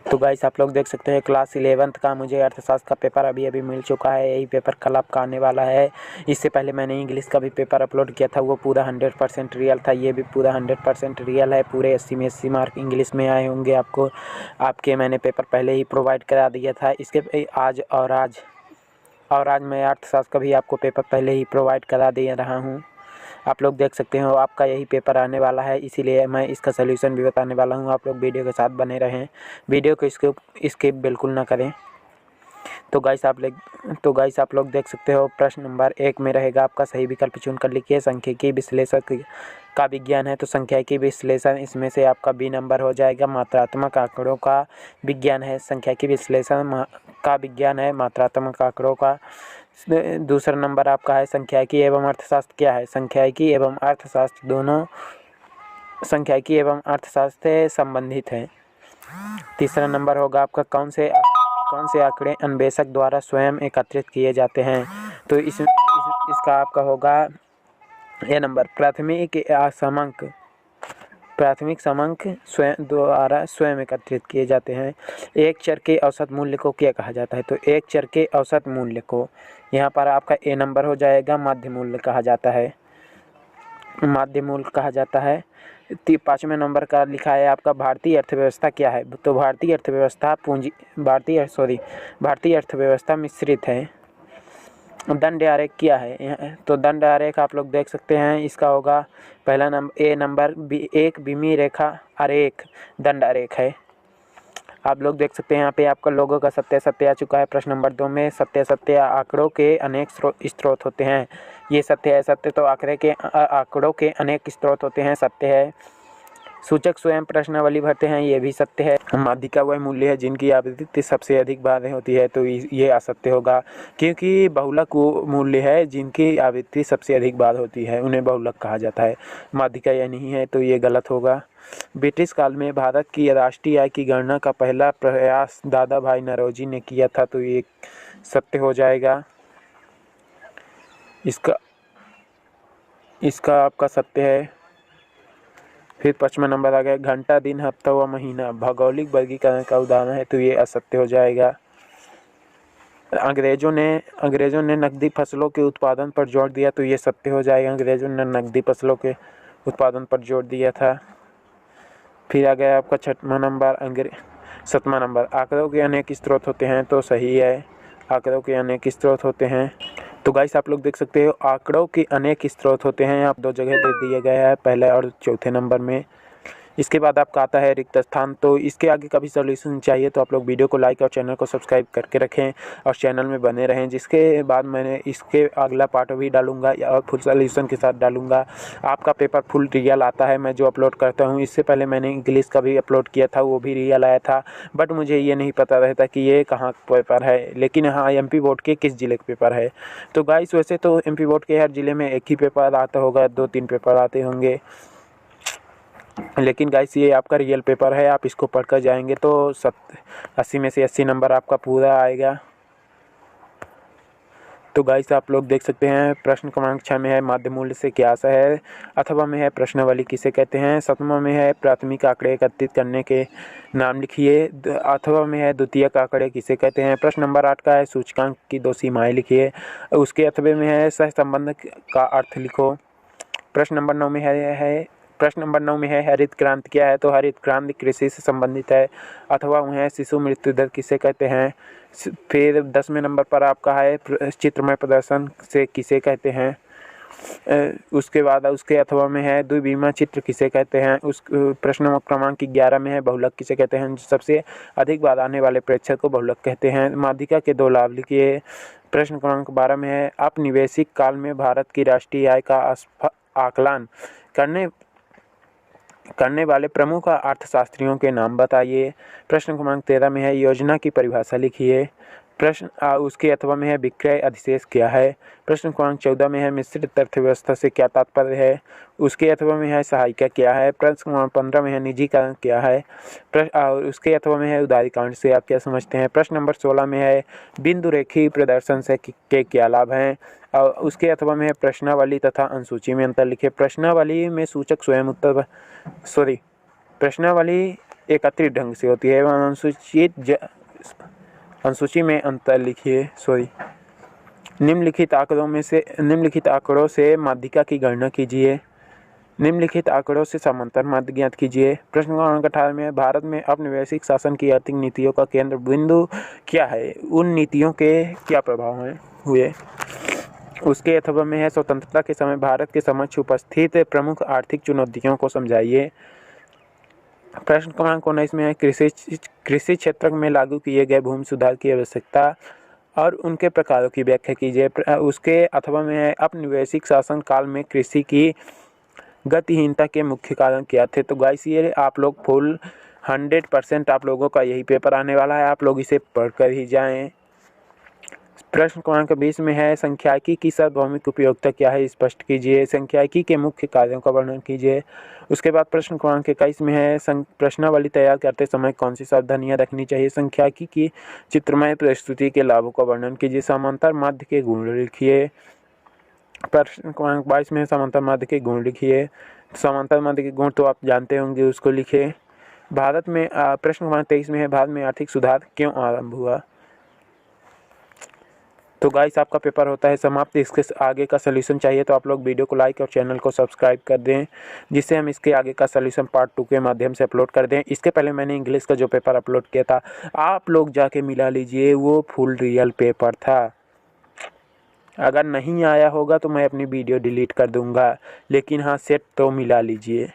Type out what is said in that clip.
तो गाइस आप लोग देख सकते हैं क्लास 11th का मुझे अर्थशास्त्र का पेपर अभी मिल चुका है। यही पेपर कल आपका आने वाला है। इससे पहले मैंने इंग्लिश का भी पेपर अपलोड किया था, वो पूरा 100% रियल था। ये भी पूरा 100% रियल है। पूरे 80 में 80 मार्क इंग्लिश में आए होंगे आपको। आपके मैंने पेपर पहले ही प्रोवाइड करा दिया था। इसके आज मैं अर्थशास्त्र का भी आपको पेपर पहले ही प्रोवाइड करा दे रहा हूँ। आप लोग देख सकते हो आपका यही पेपर आने वाला है, इसीलिए मैं इसका सलूशन भी बताने वाला हूँ। आप लोग वीडियो के साथ बने रहें, वीडियो को स्किप बिल्कुल ना करें। तो गाइस आप लोग देख सकते हो प्रश्न नंबर 1 में रहेगा आपका सही विकल्प चुनकर लिखिए। सांख्यिकी विश्लेषण का विज्ञान है, तो सांख्यिकी विश्लेषण इसमें से आपका बी नंबर हो जाएगा। मात्रात्मक आंकड़ों का विज्ञान है, सांख्यिकी विश्लेषण का विज्ञान है मात्रात्मक आंकड़ों का। दूसरा नंबर आपका है सांख्यिकी एवं अर्थशास्त्र क्या है। सांख्यिकी एवं अर्थशास्त्र दोनों सांख्यिकी एवं अर्थशास्त्र से संबंधित है। तीसरा नंबर होगा आपका कौन से आंकड़े अन्वेषक द्वारा स्वयं एकत्रित किए जाते हैं। तो इसका आपका होगा ये नंबर प्राथमिक समांक स्वयं एकत्रित किए जाते हैं। एक चर के औसत मूल्य को क्या कहा जाता है। तो एक चर के औसत मूल्य को यहाँ पर आपका ए नंबर हो जाएगा, माध्य मूल्य कहा जाता है। पाँचवें नंबर का लिखा है आपका भारतीय अर्थव्यवस्था क्या है। तो भारतीय अर्थव्यवस्था मिश्रित है। दंड आरेख क्या है। तो दंड आरेख आप लोग देख सकते हैं, इसका होगा पहला नंबर ए नंबर एक विमी रेखा आरेख दंड आरेख है। आप लोग देख सकते हैं यहाँ पे आपका लोगों का सत्य आ चुका है। प्रश्न नंबर 2 में सत्य आंकड़ों के अनेक स्रोत होते हैं। ये सत्य तो आंकड़ों के अनेक स्रोत होते हैं, सत्य है। सूचक स्वयं प्रश्नावली भरते हैं, ये भी सत्य है। माध्यिका वह मूल्य है जिनकी आवृत्ति सबसे अधिक बार होती है, तो ये असत्य होगा, क्योंकि बहुलक वो मूल्य है जिनकी आवृत्ति सबसे अधिक बार होती है, उन्हें बहुलक कहा जाता है। माध्यिका यह नहीं है, तो ये गलत होगा। ब्रिटिश काल में भारत की राष्ट्रीय आय की गणना का पहला प्रयास दादा भाई नौरोजी ने किया था, तो ये सत्य हो जाएगा। इसका आपका सत्य है। फिर 5वां नंबर आ गया घंटा, दिन, हफ्ता व महीना भौगोलिक वर्गीकरण का उदाहरण है, तो ये असत्य हो जाएगा। अंग्रेजों ने नकदी फसलों के उत्पादन पर जोर दिया, तो ये सत्य हो जाएगा। अंग्रेजों ने नकदी फसलों के उत्पादन पर जोर दिया था। फिर आ गया आपका 7वां नंबर आंकड़ों के अनेक स्रोत होते हैं, तो सही है, आंकड़ों के अनेक स्रोत होते हैं। तो गाइस आप लोग देख सकते हो आंकड़ों के अनेक स्रोत होते हैं, आप 2 जगह दे दिए गए हैं, पहले और चौथे नंबर में। इसके बाद आपका आता है रिक्त स्थान। तो इसके आगे का भी सॉल्यूशन चाहिए तो आप लोग वीडियो को लाइक और चैनल को सब्सक्राइब करके रखें और चैनल में बने रहें, जिसके बाद मैंने इसके अगला पार्ट भी डालूंगा और फुल सॉल्यूशन के साथ डालूंगा। आपका पेपर फुल रियल आता है मैं जो अपलोड करता हूँ। इससे पहले मैंने इंग्लिश का भी अपलोड किया था, वो भी रियल आया था, बट मुझे ये नहीं पता रहता कि ये कहाँ पेपर है, लेकिन हाँ MP बोर्ड के किस जिले का पेपर है। तो गाइस वैसे तो MP बोर्ड के हर जिले में एक ही पेपर आता होगा, 2-3 पेपर आते होंगे, लेकिन गाइस ये आपका रियल पेपर है। आप इसको पढ़कर जाएंगे तो 80 में से 80 नंबर आपका पूरा आएगा। तो गाइस आप लोग देख सकते हैं प्रश्न क्रमांक 6 में है माध्य मूल्य से क्या आशय है। अथवा में है प्रश्नावली किसे कहते हैं। 7वां में है प्राथमिक आंकड़े एकत्रित करने के नाम लिखिए। अथवा में है द्वितीयक आंकड़े किसे कहते हैं। प्रश्न नंबर 8 का है सूचकांक की 2 सीमाएं लिखिए। उसके अथवे में है सहसंबंध का अर्थ लिखो। प्रश्न नंबर 9 में है हरित क्रांति क्या है। तो हरित क्रांति कृषि से संबंधित है। अथवा वह शिशु मृत्यु दर किसे कहते हैं। फिर 10वें नंबर पर आपका है चित्रमय प्रदर्शन से किसे कहते हैं। उसके बाद उसके अथवा में है द्विविमा चित्र किसे कहते हैं। उस प्रश्न क्रमांक 11 में है बहुलक किसे कहते हैं। सबसे अधिक बार आने वाले प्रेक्षक को बहुलक कहते हैं। माध्यिका के 2 लाभ लिखिए। प्रश्न क्रमांक 12 में है औपनिवेशिक काल में भारत की राष्ट्रीय आय का आकलन करने वाले प्रमुख अर्थशास्त्रियों के नाम बताइए। प्रश्न क्रमांक 13 में है योजना की परिभाषा लिखिए। उसके अथवा में है विक्रय अधिशेष क्या है। प्रश्न क्रमांक 14 में है मिश्रित अर्थव्यवस्था से क्या तात्पर्य है। उसके अथवा में है सहायिका क्या है। प्रश्न क्रमांक 15 में है निजीकरण क्या है। उसके अथवा में है उदारीकरण से आप क्या समझते हैं। प्रश्न नंबर 16 में है बिंदु रेखीय प्रदर्शन से के क्या लाभ हैं। और उसके अथवा में है प्रश्नावली तथा अनुसूची में अंतर लिखे। प्रश्नावली में सूचक स्वयं प्रश्नावली एकत्रित ढंग से होती है एवं अनुसूची में अंतर लिखिए। निम्नलिखित आंकड़ों से माध्यिका की गणना कीजिए। निम्नलिखित आंकड़ों से समांतर माध्य ज्ञात कीजिए। प्रश्न क्रमांक 18 में भारत में औपनिवेशिक शासन की आर्थिक नीतियों का केंद्र बिंदु क्या है? उन नीतियों के क्या प्रभाव हुए? उसके अथवा में है स्वतंत्रता के समय भारत के समक्ष उपस्थित प्रमुख आर्थिक चुनौतियों को समझाइए। प्रश्न क्रमांक 19 में है कृषि क्षेत्र में लागू किए गए भूमि सुधार की आवश्यकता और उनके प्रकारों की व्याख्या कीजिए। उसके अथवा में है औपनिवेशिक शासन काल में कृषि की गतिहीनता के मुख्य कारण क्या थे? तो गाइस ये आप लोग फुल 100% आप लोगों का यही पेपर आने वाला है, आप लोग इसे पढ़कर ही जाएं। प्रश्न क्रमांक 20 में है संख्याकी की सार्वभौमिक उपयोगिता क्या है? स्पष्ट कीजिए। संख्याकी के मुख्य कार्यों का वर्णन कीजिए। उसके बाद प्रश्न क्रमांक 21 में है प्रश्नावली तैयार करते समय कौन सी सावधानियां रखनी चाहिए? संख्याकी की चित्रमय प्रस्तुति के लाभों का वर्णन कीजिए। समांतर माध्य के गुण लिखिए। प्रश्न क्रमांक 22 में समांतर माध्य के गुण लिखिए। समांतर माध्य के गुण तो आप जानते होंगे, उसको लिखिए। भारत में प्रश्न क्रमांक 23 में है भारत में आर्थिक सुधार क्यों आरंभ हुआ? तो गाइस आपका पेपर होता है समाप्त। इसके आगे का सलूशन चाहिए तो आप लोग वीडियो को लाइक और चैनल को सब्सक्राइब कर दें, जिससे हम इसके आगे का सलूशन पार्ट 2 के माध्यम से अपलोड कर दें। इसके पहले मैंने इंग्लिश का जो पेपर अपलोड किया था आप लोग जाके मिला लीजिए, वो फुल रियल पेपर था। अगर नहीं आया होगा तो मैं अपनी वीडियो डिलीट कर दूंगा, लेकिन हाँ सेट तो मिला लीजिए।